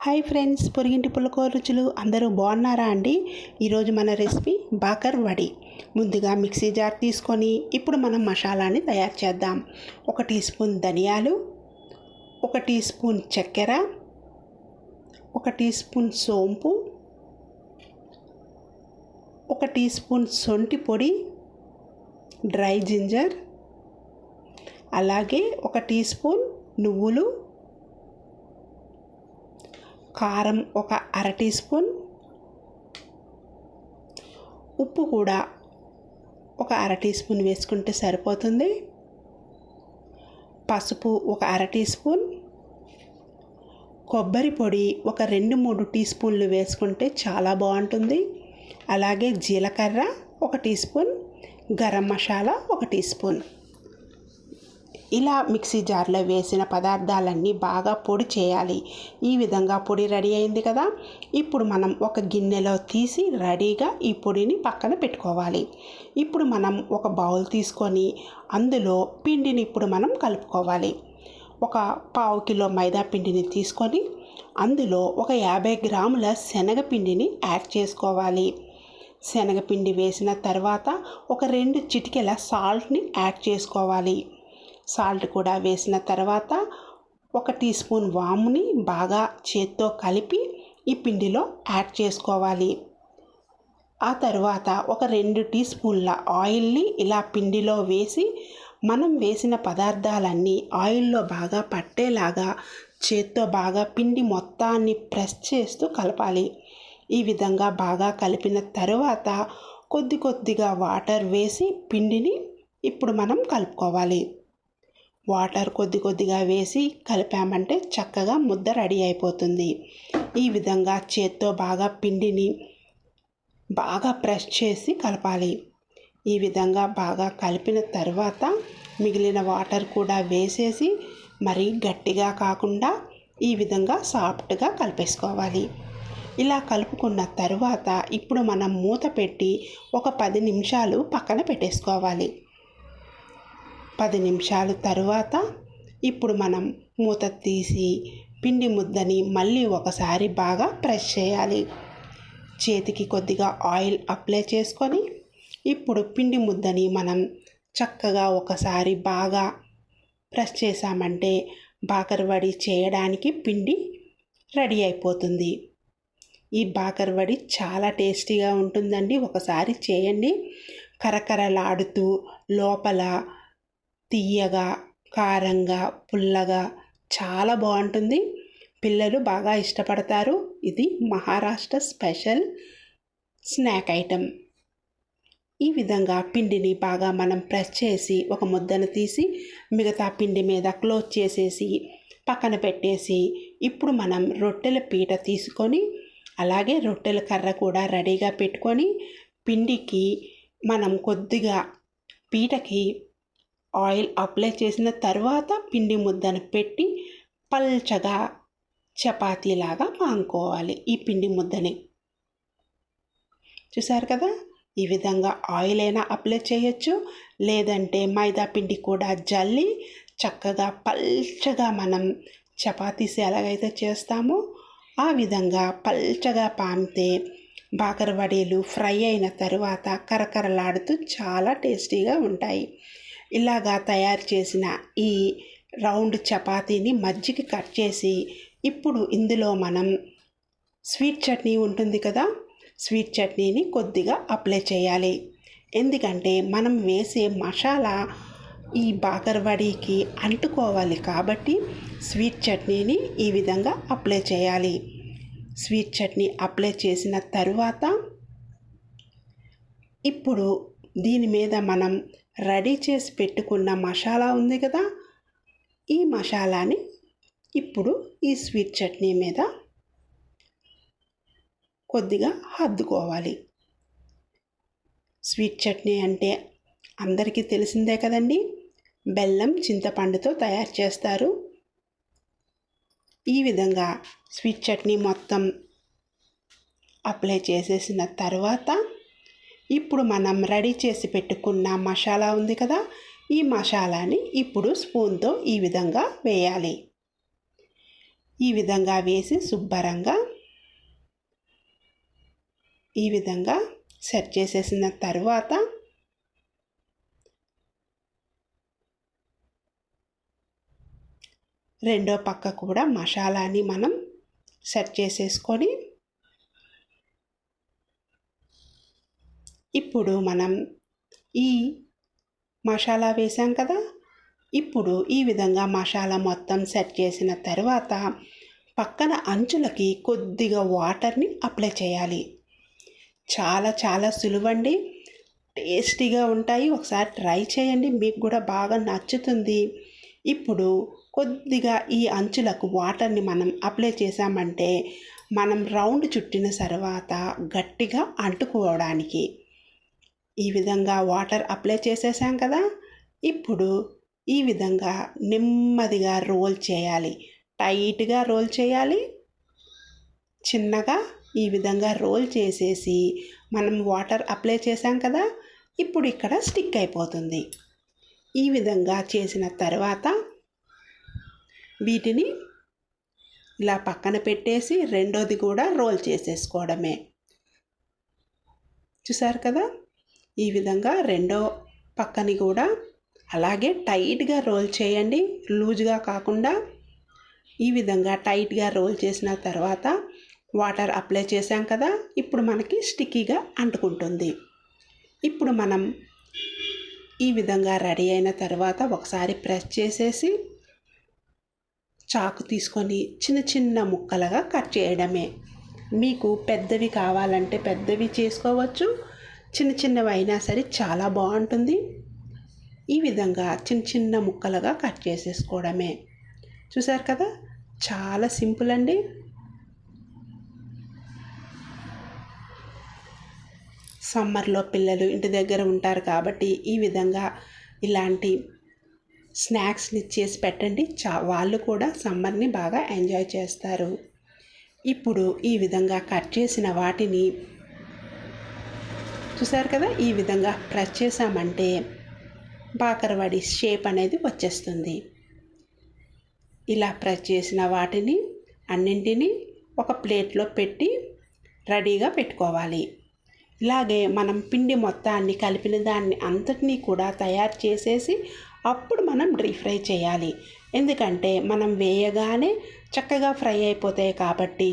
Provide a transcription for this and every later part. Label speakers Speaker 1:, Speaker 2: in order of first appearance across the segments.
Speaker 1: Hi friends, పొరిగింటి పుల్లకూర రుచులు అందరూ బాగున్నారా అండి? ఈరోజు మన రెసిపీ బాకర్ వడి. ముందుగా మిక్సీ జార్ తీసుకొని ఇప్పుడు మనం మసాలాని తయారు చేద్దాం. 1 టీ స్పూన్ ధనియాలు, 1 టీ స్పూన్ చక్కెర, 1 టీ స్పూన్ సోంపు, 1 టీ స్పూన్ శొంఠి పొడి, డ్రై జింజర్, అలాగే 1 టీ స్పూన్ నువ్వులు, కారం 1 అర టీ స్పూన్, ఉప్పు కూడా 1 అర టీ స్పూన్ వేసుకుంటే సరిపోతుంది. పసుపు 1 అర టీ స్పూన్, కొబ్బరి పొడి 2-3 టీ స్పూన్లు వేసుకుంటే చాలా బాగుంటుంది. అలాగే జీలకర్ర 1 teaspoon, garam masala 1 teaspoon. ఇలా మిక్సీ జార్లో వేసిన పదార్థాలన్నీ బాగా పొడి చేయాలి. ఈ విధంగా పొడి రెడీ అయింది కదా. ఇప్పుడు మనం ఒక గిన్నెలో తీసి రెడీగా ఈ పొడిని పక్కన పెట్టుకోవాలి. ఇప్పుడు మనం ఒక బౌల్ తీసుకొని అందులో పిండిని ఇప్పుడు మనం కలుపుకోవాలి. 1/4 కిలో మైదా పిండిని తీసుకొని అందులో 50 గ్రాముల శనగపిండిని యాడ్ చేసుకోవాలి. శనగపిండి వేసిన తర్వాత 2 చిటికెల సాల్ట్ని యాడ్ చేసుకోవాలి. సాల్ట్ కూడా వేసిన తర్వాత 1 టీ స్పూన్ వాముని బాగా చేత్తో కలిపి ఈ పిండిలో యాడ్ చేసుకోవాలి. ఆ తర్వాత 2 టీ స్పూన్ల ఆయిల్ని ఇలా పిండిలో వేసి మనం వేసిన పదార్థాలన్నీ ఆయిల్లో బాగా పట్టేలాగా చేత్తో బాగా పిండి మొత్తాన్ని ప్రెస్ చేస్తూ కలపాలి. ఈ విధంగా బాగా కలిపిన తర్వాత కొద్దిగా వాటర్ వేసి పిండిని ఇప్పుడు మనం కలుపుకోవాలి. వాటర్ కొద్దిగా వేసి కలిపామంటే చక్కగా ముద్ద రెడీ అయిపోతుంది. ఈ విధంగా చేత్తో బాగా పిండిని బాగా ప్రెస్ చేసి కలపాలి. ఈ విధంగా బాగా కలిపిన తర్వాత మిగిలిన వాటర్ కూడా వేసేసి మరీ గట్టిగా కాకుండా ఈ విధంగా సాఫ్ట్గా కలిపేసుకోవాలి. ఇలా కలుపుకున్న తర్వాత ఇప్పుడు మనం మూత పెట్టి ఒక 10 నిమిషాలు పక్కన పెట్టేసుకోవాలి. 10 నిమిషాల తర్వాత ఇప్పుడు మనం మూత తీసి పిండి ముద్దని మళ్ళీ ఒకసారి బాగా ప్రెస్ చేయాలి. చేతికి కొద్దిగా ఆయిల్ అప్లై చేసుకొని ఇప్పుడు పిండి ముద్దని మనం చక్కగా ఒకసారి బాగా ప్రెస్ చేసామంటే బాకర్ వడి చేయడానికి పిండి రెడీ అయిపోతుంది. ఈ బాకర్ వడి చాలా టేస్టీగా ఉంటుందండి. ఒకసారి చేయండి. కరకరలాడుతూ లోపల తీయగా, కారంగా, పుల్లగా చాలా బాగుంటుంది. పిల్లలు బాగా ఇష్టపడతారు. ఇది మహారాష్ట్ర స్పెషల్ స్నాక్ ఐటెం. ఈ విధంగా పిండిని బాగా మనం ప్రెస్ చేసి ఒక ముద్దను తీసి మిగతా పిండి మీద క్లోజ్ చేసేసి పక్కన పెట్టేసి ఇప్పుడు మనం రొట్టెల పీట తీసుకొని అలాగే రొట్టెల కర్ర కూడా రెడీగా పెట్టుకొని పిండికి మనం కొద్దిగా పీటకి ఆయిల్ అప్లై చేసిన తర్వాత పిండి ముద్దను పెట్టి పల్చగా చపాతీలాగా పాముకోవాలి. ఈ పిండి ముద్దని చూసారు కదా. ఈ విధంగా ఆయిల్ అయినా అప్లై చేయొచ్చు, లేదంటే మైదా పిండి కూడా జల్లి చక్కగా పల్చగా మనం చపాతీస్ ఎలాగైతే చేస్తామో ఆ విధంగా పల్చగా పామితే బాకర్ వడీలు ఫ్రై అయిన తర్వాత కరకరలాడుతూ చాలా టేస్టీగా ఉంటాయి. ఇలాగా తయారు చేసిన ఈ రౌండ్ చపాతీని మధ్యకి కట్ చేసి ఇప్పుడు ఇందులో మనం స్వీట్ చట్నీ ఉంటుంది కదా, స్వీట్ చట్నీని కొద్దిగా అప్లై చేయాలి. ఎందుకంటే మనం వేసే మసాలా ఈ బాకర్ వడికి అంటుకోవాలి కాబట్టి స్వీట్ చట్నీని ఈ విధంగా అప్లై చేయాలి. స్వీట్ చట్నీ అప్లై చేసిన తర్వాత ఇప్పుడు దీని మీద మనం రెడీ చేసి పెట్టుకున్న మసాలా ఉంది కదా, ఈ మసాలాని ఇప్పుడు ఈ స్వీట్ చట్నీ మీద కొద్దిగా అద్దుకోవాలి. స్వీట్ చట్నీ అంటే అందరికీ తెలిసిందే కదండి. బెల్లం చింతపండుతో తయారు చేస్తారు. ఈ విధంగా స్వీట్ చట్నీ మొత్తం అప్లై చేసేసిన తర్వాత ఇప్పుడు మనం రెడీ చేసి పెట్టుకున్న మసాలా ఉంది కదా, ఈ మసాలాని ఇప్పుడు స్పూన్తో ఈ విధంగా వేయాలి. ఈ విధంగా వేసి శుభ్రంగా ఈ విధంగా సెట్ చేసేసిన తర్వాత రెండో పక్క కూడా మసాలాని మనం సెట్ చేసేసుకొని ఇప్పుడు మనం ఈ మసాలా వేసాం కదా, ఇప్పుడు ఈ విధంగా మసాలా మొత్తం సెట్ చేసిన తర్వాత పక్కన అంచులకి కొద్దిగా వాటర్ని అప్లై చేయాలి. చాలా చాలా సులువండి, టేస్టీగా ఉంటాయి. ఒకసారి ట్రై చేయండి, మీకు కూడా బాగా నచ్చుతుంది. ఇప్పుడు కొద్దిగా ఈ అంచులకు వాటర్ని మనం అప్లై చేసామంటే మనం రౌండ్ చుట్టిన తర్వాత గట్టిగా అంటుకోవడానికి ఈ విధంగా వాటర్ అప్లై చేసేసాం కదా. ఇప్పుడు ఈ విధంగా నెమ్మదిగా రోల్ చేయాలి, టైట్గా రోల్ చేయాలి. చిన్నగా ఈ విధంగా రోల్ చేసేసి మనం వాటర్ అప్లై చేసాం కదా, ఇప్పుడు ఇక్కడ స్టిక్ అయిపోతుంది. ఈ విధంగా చేసిన తర్వాత వీటిని ఇలా పక్కన పెట్టేసి రెండోది కూడా రోల్ చేసేసుకోవడమే. చూసారు కదా, ఈ విధంగా రెండో పక్కని కూడా అలాగే టైట్గా రోల్ చేయండి, లూజ్గా కాకుండా. ఈ విధంగా టైట్గా రోల్ చేసిన తర్వాత వాటర్ అప్లై చేసాం కదా, ఇప్పుడు మనకి స్టిక్కీగా అంటుకుంటుంది. ఇప్పుడు మనం ఈ విధంగా రెడీ అయిన తర్వాత ఒకసారి ప్రెస్ చేసేసి చాకు తీసుకొని చిన్న చిన్న ముక్కలుగా కట్ చేయడమే. మీకు పెద్దవి కావాలంటే పెద్దవి చేసుకోవచ్చు, చిన్న చిన్నవి అయినా సరే చాలా బాగుంటుంది. ఈ విధంగా చిన్న చిన్న ముక్కలుగా కట్ చేసేసుకోవడమే. చూసారు కదా, చాలా సింపుల్ అండి. సమ్మర్లో పిల్లలు ఇంటి దగ్గర ఉంటారు కాబట్టి ఈ విధంగా ఇలాంటి స్నాక్స్ని చేసి పెట్టండి, వాళ్ళు కూడా సమ్మర్ని బాగా ఎంజాయ్ చేస్తారు. ఇప్పుడు ఈ విధంగా కట్ చేసిన వాటిని చూసారు కదా, ఈ విధంగా ప్రెస్ చేసామంటే బాకరవాడి షేప్ అనేది వచ్చేస్తుంది. ఇలా ప్రెస్ చేసిన వాటిని అన్నింటినీ ఒక ప్లేట్లో పెట్టి రెడీగా పెట్టుకోవాలి. ఇలాగే మనం పిండి మొత్తాన్ని కలిపిన దాన్ని అంతటినీ కూడా తయారు చేసేసి అప్పుడు మనం డీప్ ఫ్రై చేయాలి. ఎందుకంటే మనం వేయగానే చక్కగా ఫ్రై అయిపోతాయి కాబట్టి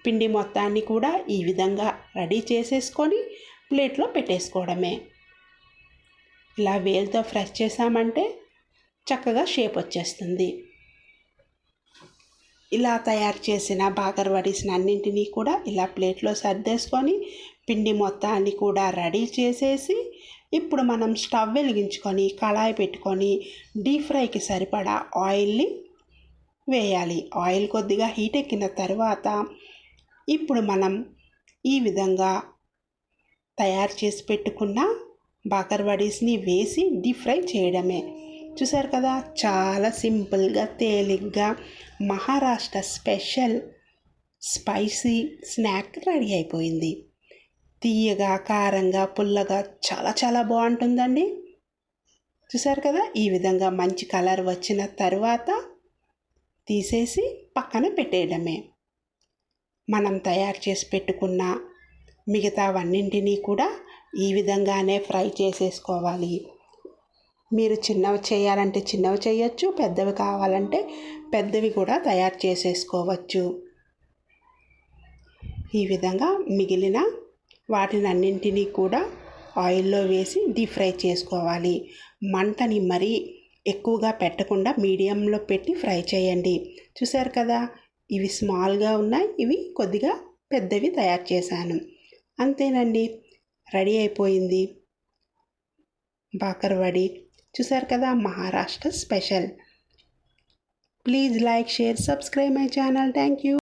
Speaker 1: పిండి మొత్తాన్ని కూడా ఈ విధంగా రెడీ చేసేసుకొని ప్లేట్లో పెట్టేసుకోవడమే. ఇలా వేలుతో ఫ్రెష్ చేసామంటే చక్కగా షేప్ వచ్చేస్తుంది. ఇలా తయారు చేసిన బాకరవడీస్ని అన్నింటినీ కూడా ఇలా ప్లేట్లో సర్దేసుకొని పిండి మొత్తాన్ని కూడా రెడీ చేసేసి ఇప్పుడు మనం స్టవ్ వెలిగించుకొని కళాయి పెట్టుకొని డీప్ ఫ్రైకి సరిపడా ఆయిల్ని వేయాలి. ఆయిల్ కొద్దిగా హీట్ ఎక్కిన తర్వాత ఇప్పుడు మనం ఈ విధంగా తయారు చేసి పెట్టుకున్న బాకరవడీస్ని వేసి డీప్ ఫ్రై చేయడమే. చూసారు కదా, చాలా సింపుల్గా తేలిగ్గా Maharashtra special spicy snack ready అయిపోయింది. తీయగా, కారంగా, పుల్లగా చాలా చాలా బాగుంటుందండి. చూసారు కదా, ఈ విధంగా మంచి కలర్ వచ్చిన తర్వాత తీసేసి పక్కన పెట్టేయడమే. మనం తయారు చేసి పెట్టుకున్న మిగతావన్నింటినీ కూడా ఈ విధంగానే ఫ్రై చేసేసుకోవాలి. మీరు చిన్నవి చేయాలంటే చిన్నవి చేయొచ్చు, పెద్దవి కావాలంటే పెద్దవి కూడా తయారు చేసేసుకోవచ్చు. ఈ విధంగా మిగిలిన వాటిని అన్నింటినీ కూడా ఆయిల్లో వేసి డీప్ ఫ్రై చేసుకోవాలి. మంటని మరీ ఎక్కువగా పెట్టకుండా మీడియంలో పెట్టి ఫ్రై చేయండి. చూసారు కదా, ఇవి స్మాల్గా ఉన్నాయి, ఇవి కొద్దిగా పెద్దవి తయారు చేశాను. అంతేనండి, రెడీ అయిపోయింది బాకరవడి. చూసారు కదా, Maharashtra special. Please like, share, subscribe my channel. Thank you.